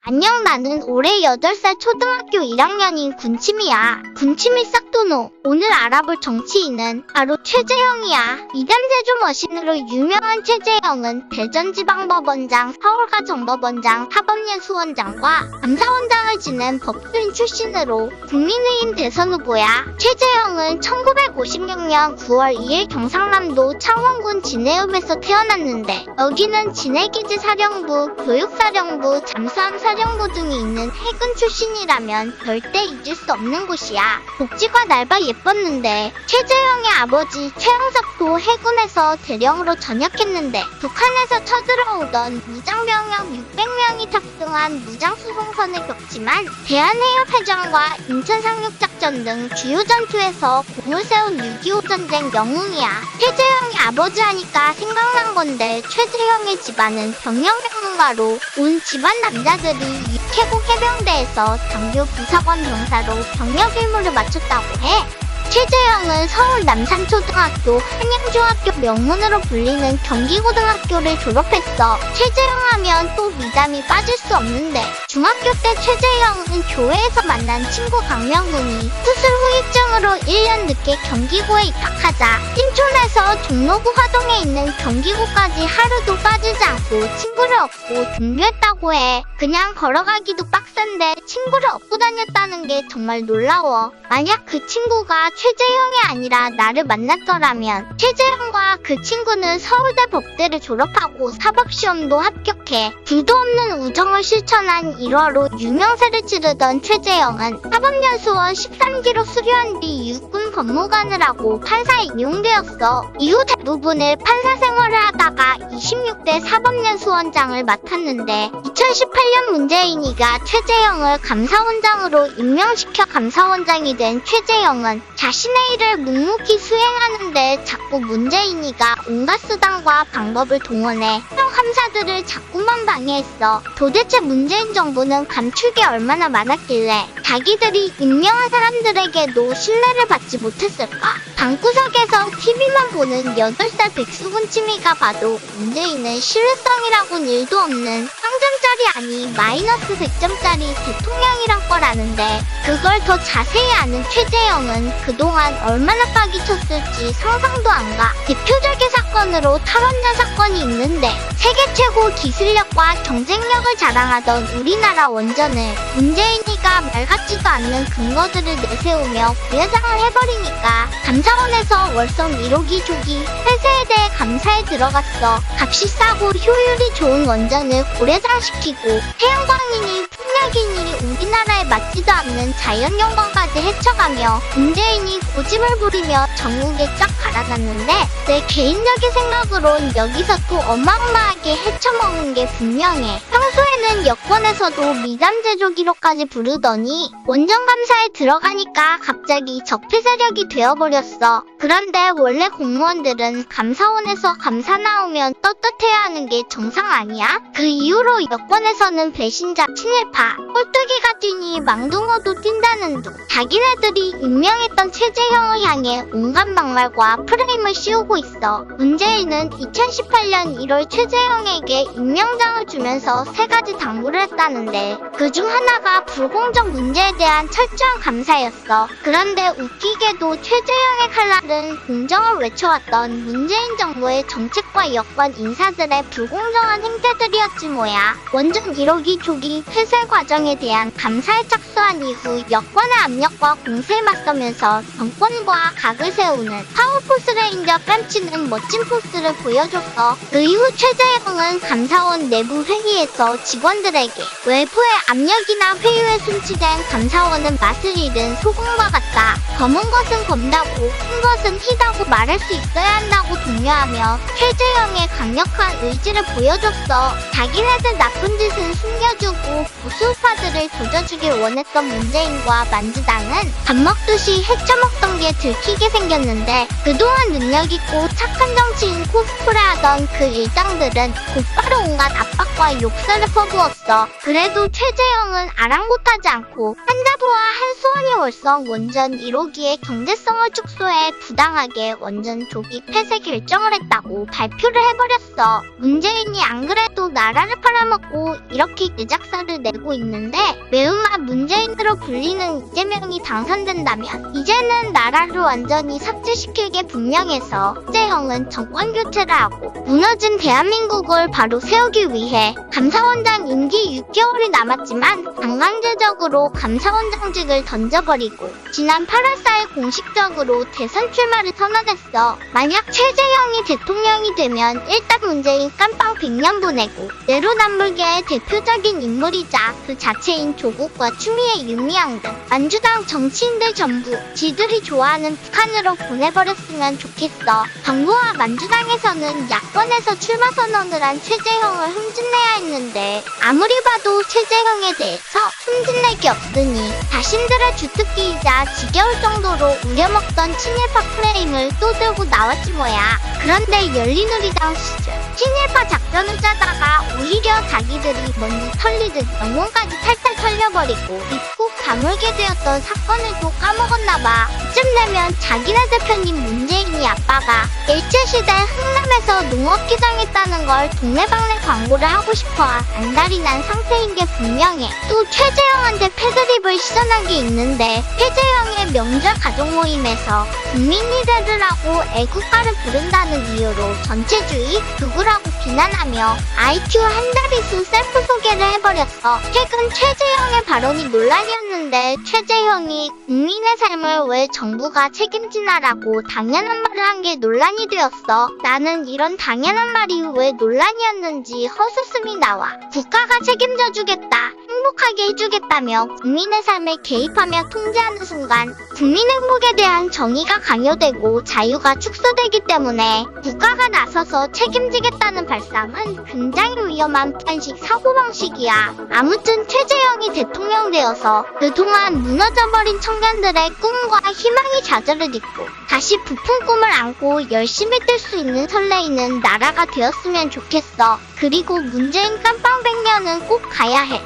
안녕, 나는 올해 8살 초등학교 1학년인 군침이야. 군침이 싹도노. 오늘 알아볼 정치인은 바로 최재형이야. 이담제주 머신으로 유명한 최재형은 대전지방법원장, 서울가정법원장, 사법예수원장과 감사원장을 지낸 법조인 출신으로 국민의힘 대선 후보야. 최재형은 1956년 9월 2일 경상남도 창원군 진해읍에서 태어났는데 여기는 진해기지 사령부, 교육사령부, 잠수함 사령부 등이 있는 해군 출신이라면 절대 잊을 수 없는 곳이야. 복지가 날바 예뻤는데 최재형의 아버지 최영석도 해군에서 대령으로 전역했는데 북한에서 쳐들어오던 무장병력 600명이 탑승한 무장수송선을 겪지만 대한해협해전과 인천상륙작전 등 주요 전투에서 공을 세운 6.25 전쟁 영웅이야. 최재형이 아버지 하니까 생각난 건데 최재형의 집안은 병력 전문가로 온 집안 남자들이 육해공 해병대에서 장교 부사관 병사로 병력 일무를 마쳤다고 해. 최재형은 서울 남산초등학교, 한양중학교 명문으로 불리는 경기고등학교를 졸업했어. 최재형 하면 또 미담이 빠질 수 없는데 중학교 때 최재형은 교회에서 만난 친구 강명훈이 수술 후유증으로 1년 늦게 경기고에 입학하자 신촌에서 종로구 화동에 있는 경기고까지 하루도 빠지지 않고 친구를 얻고 등교했다고 해. 그냥 걸어가기도 빡센데 친구를 얻고 다녔다는 게 정말 놀라워. 만약 그 친구가 최재형이 아니라 나를 만났더라면 최재형과 그 친구는 서울대 법대를 졸업하고 사법시험도 합격해 둘도 없는 우정을 실천한 일화로 유명세를 치르던 최재형은 사법연수원 13기로 수료한 뒤 육군 법무관을 하고 판사에 임용되었어. 이후 대부분을 판사 생활을 하다가 26대 사법연수원장을 맡았는데 2018년 문재인이가 최재형을 감사원장으로 임명시켜 감사원장이 된 최재형은 자신의 일을 묵묵히 수행하는데 자꾸 문재인이가 온갖 수단과 방법을 동원해 형 감사들을 자꾸만 방해했어. 도대체 문재인 정부는 감출 게 얼마나 많았길래 자기들이 임명한 사람들에게도 신뢰를 받지 못했을까? 방구석에서 TV만 보는 8살 백수군침이가 봐도 문재인은 신뢰성이라고는 1도 없는 0점짜리 아니 마이너스 100점짜리 대통령이란 거라는데 그걸 더 자세히 아는 최재형은 그동안 얼마나 빠기쳤을지 상상도 안 가. 대표적인 사건으로 탈원전 사건이 있는데 세계 최고 기술력과 경쟁력을 자랑하던 우리나라 원전을 문재인이가 말 같지도 않는 근거들을 내세우며 부회장을 해버리니까 감사원에서 월성 1호기 조기 폐쇄에 대해 감사에 들어갔어. 값이 싸고 효율이 좋은 원전을 고래장시키고 태양광이니 풍력이니 우리나라에 맞지도 않는 자연경관까지 해쳐가며 문재인이 고집을 부리며 전국에 쫙 갈아놨는데 내 개인적인 생각으론 여기서 또 어마어마하게 해쳐먹은 게 분명해. 평소에는 여권에서도 미담제조기로까지 부르더니 원전 감사에 들어가니까 갑자기 적폐 세력이 되어버렸어. 그런데 원래 공무원들은 감사원에서 감사 나오면 떳떳해야 하는 게 정상 아니야? 그 이후로 여권에서는 배신자, 친일파, 꼴뚜기가 뛰니 망둥어도 뛴다는 둥 자기네들이 임명했던 최재형을 향해 온갖 막말과 프레임을 씌우고 있어. 문재인은 2018년 1월 최재형에게 임명장을 주면서 3가지 당부를 했다는데 그중 하나가 불공정 문제에 대한 철저한 감사였어. 그런데 웃기게도 최재형의 칼날은 공정을 외쳐왔던 문재인 정부의 정책과 여권 인사들의 불공정한 행태들이었지 뭐야. 원전 1호기 조기 폐쇄 과정에 대한 감사에 착수한 이후 여권의 압력과 공세에 맞서면서 정권과 각을 세우는 파워포스 레인저 뺨치는 멋진 포스를 보여줬어. 그 이후 최재형은 감사원 내부 회의에서 직원들에게 외부의 압력이나 회유에 순치된 감사원은 맛을 잃은 소금과 같다. 검은 것은 검다고 흰 것은 희다고 말할 수 있어야 한다고 독려하며 최재형의 강력한 의지를 보여줬어. 자기네들 나쁜 짓은 숨겨주고 보수우파 카드를 조져주길 원했던 문재인과 만주당은 밥 먹듯이 헤쳐먹던 게 들키게 생겼는데 그동안 능력있고 착한 정치인 코스프레하던 그 일당들은 곧바로 온갖 압박과 욕설을 퍼부었어. 그래도 최재형은 아랑곳하지 않고 한자부와 한수원이 월성 원전 1호기의 경제성을 축소해 부당하게 원전 조기 폐쇄 결정을 했다고 발표를 해버렸어. 문재인이 안 그래도 나라를 팔아먹고 이렇게 내작사를 내고 있는데 매운맛 문재인으로 불리는 이재명이 당선된다면 이제는 나라를 완전히 삭제시킬 게 분명해서 최재형은 정권 교체를 하고 무너진 대한민국을 바로 세우기 위해 감사원장 임기 6개월이 남았지만 강강제적으로 감사원장직을 던져버리고 지난 8월 4일 공식적으로 대선 출마를 선언했어. 만약 최재형이 대통령이 되면 일단 문재인 깜빵 100년 보내고 내로남불계의 대표적인 인물이자 그 자체인 조국과 추미애 윤미향 등 만주당 정치인들 전부 지들이 좋아하는 북한으로 보내버렸으면 좋겠어. 정부와 만주당에서는 야권에서 출마 선언을 한 최재형을 흠집내야 했는데 아무리 봐도 최재형에 대해서 흠집낼 게 없으니 자신들의 주특기이자 지겨울 정도로 우려먹던 친일파 프레임을 또 들고 나왔지 뭐야. 그런데 열린우리당 시절 친일파 작전을 짜다가 오히려 자기들이 먼지 털리듯 영혼까지 탈탈 털려버리고 입국 가물게 되었던 사건을 또 까먹었나봐. 이쯤 되면 자기네 대표님 문재인이 아빠가 일제시대 흥남에서 농업기장했다는 걸 동네방네 광고를 하고 싶어 안달이 난 상태인 게 분명해. 또 최재형한테 패드립을 시전한 게 있는데 최재형의 명절 가족 모임에서 국민리대를 하고 애국가를 부른다는 이유로 전체주의, 극우라고 비난하며 IQ 한 자릿수 셀프 소개를 해버렸어. 최근 최재형의 발언이 논란이었는데 최재형이 국민의 삶을 왜 정부가 책임지나라고 당연한 말을 한 게 논란이 되었어. 나는 이런 당연한 말이 왜 논란이었는지 허수음이 나와. 국가가 책임져 주겠다, 행복하게 해주겠다며 국민의 삶에 개입하며 통제하는 순간 국민 행복에 대한 정의가 강요되고 자유가 축소되기 때문에 국가가 나서서 책임지겠다는 발상은 굉장히 위험한 편식 사고방식이야. 아무튼 최재형이 대통령 되어서 그동안 무너져버린 청년들의 꿈과 희망이 좌절을 잇고 다시 부푼 꿈을 안고 열심히 뛸 수 있는 설레이는 나라가 되었으면 좋겠어. 그리고 문재인 깜빵 100년은 꼭 가야 해.